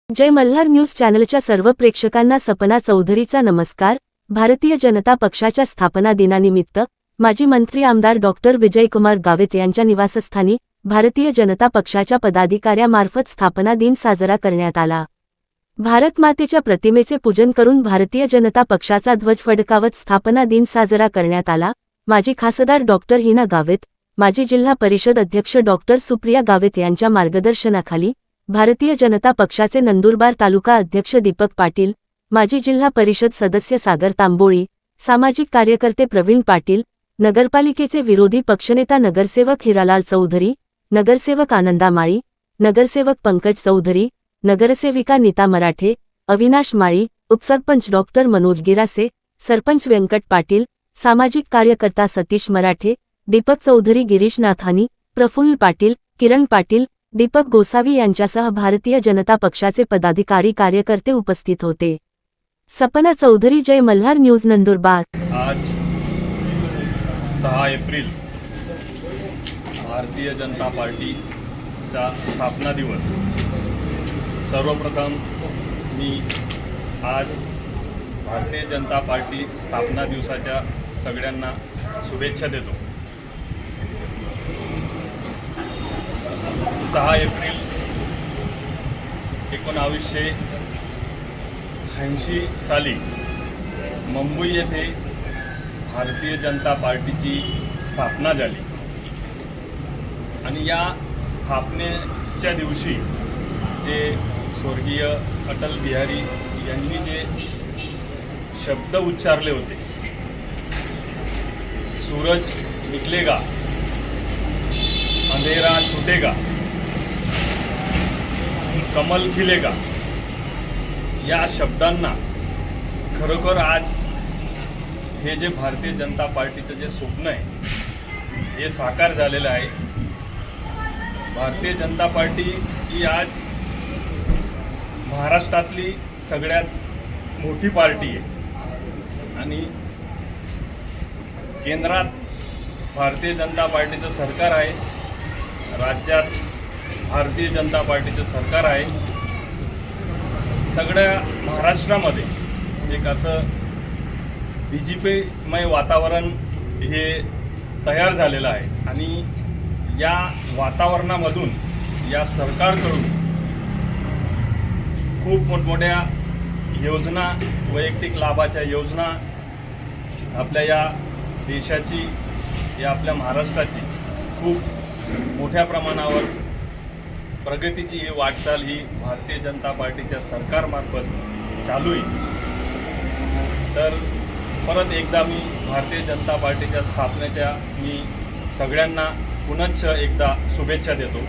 जय Malhar news चॅनलच्या सर्व प्रेक्षकांना सपना चौधरीचा नमस्कार। भारतीय जनता पक्षाच्या स्थापना दिनानिमित्त माजी मंत्री आमदार डॉक्टर विजयकुमार गावित यांच्या निवासस्थानी भारतीय जनता पक्षाच्या पदाधिकाऱ्यांमार्फत स्थापना दिन साजरा करण्यात आला। भारत मातेच्या प्रतिमेचे पूजन करून भारतीय जनता पक्षाचा ध्वज फडकावत स्थापना दिन साजरा करण्यात आला। माजी खासदार डॉक्टर हिना गावित, माजी जिल्हा परिषद अध्यक्ष डॉक्टर सुप्रिया गावित यांच्या मार्गदर्शनाखाली भारतीय जनता पक्षाचे नंदुरबार तालुका अध्यक्ष दीपक पाटील, माजी जिल्हा परिषद सदस्य सागर तांबोळी, सामाजिक कार्यकर्ते प्रवीण पाटील, नगरपालिकेचे विरोधी पक्षनेता नगरसेवक हिरालाल चौधरी, नगरसेवक आनंदा माळी, नगरसेवक पंकज चौधरी, नगरसेविका नीता मराठे, अविनाश माळी, उपसरपंच डॉक्टर मनोज गिरासे, सरपंच व्यंकट पाटील, सामाजिक कार्यकर्ता सतीश मराठे, दीपक चौधरी, गिरीश नाथानी, प्रफुल्ल पाटील, किरण पाटील, दीपक गोसावी यांच्यासह भारतीय जनता पक्षाचे पदाधिकारी कार्यकर्ते उपस्थित होते। सपना चौधरी, जय मल्हार न्यूज, नंदुरबार। आज 6 एप्रिल भारतीय जनता पार्टीचा स्थापना दिवस। सर्वप्रथम मी आज भारतीय जनता पार्टी स्थापना दिवसाच्या सगळ्यांना शुभेच्छा देतो। 6 एप्रिल 1980 साली मुंबई येथे भारतीय जनता पार्टीची स्थापना झाली आणि या स्थापनेच्या दिवशी जे स्वर्गीय अटल बिहारी यांनी जे शब्द उच्चारले होते, सूरज निकलेगा, अंधेरा छूटेगा, कमल खिलेगा, या शब्दांना खरोखर आज हे जे भारतीय जनता पार्टीचं जे स्वप्न आहे हे साकार झालेलं आहे। भारतीय जनता पार्टी ही आज महाराष्ट्रातली सगळ्यात मोठी पार्टी आहे आणि केंद्रात भारतीय जनता पार्टीचं सरकार आहे, राज्यात भारतीय जनता पार्टीचं सरकार आहे। सगळ्या महाराष्ट्रामध्ये एक असं बीजेपीमय वातावरण हे तयार झालेलं आहे आणि या वातावरणामधून या सरकारकडून खूप मोठमोठ्या योजना, वैयक्तिक लाभाच्या योजना आपल्या या देशाची, या आपल्या महाराष्ट्राची खूप मोठ्या प्रमाणावर प्रगतीची ही वाटचाल ही भारतीय जनता पार्टीच्या सरकारमार्फत चालू आहे। तर परत एकदा मी भारतीय जनता पार्टीच्या स्थापनेच्या मी सगळ्यांना पुनश्च एकदा शुभेच्छा देतो।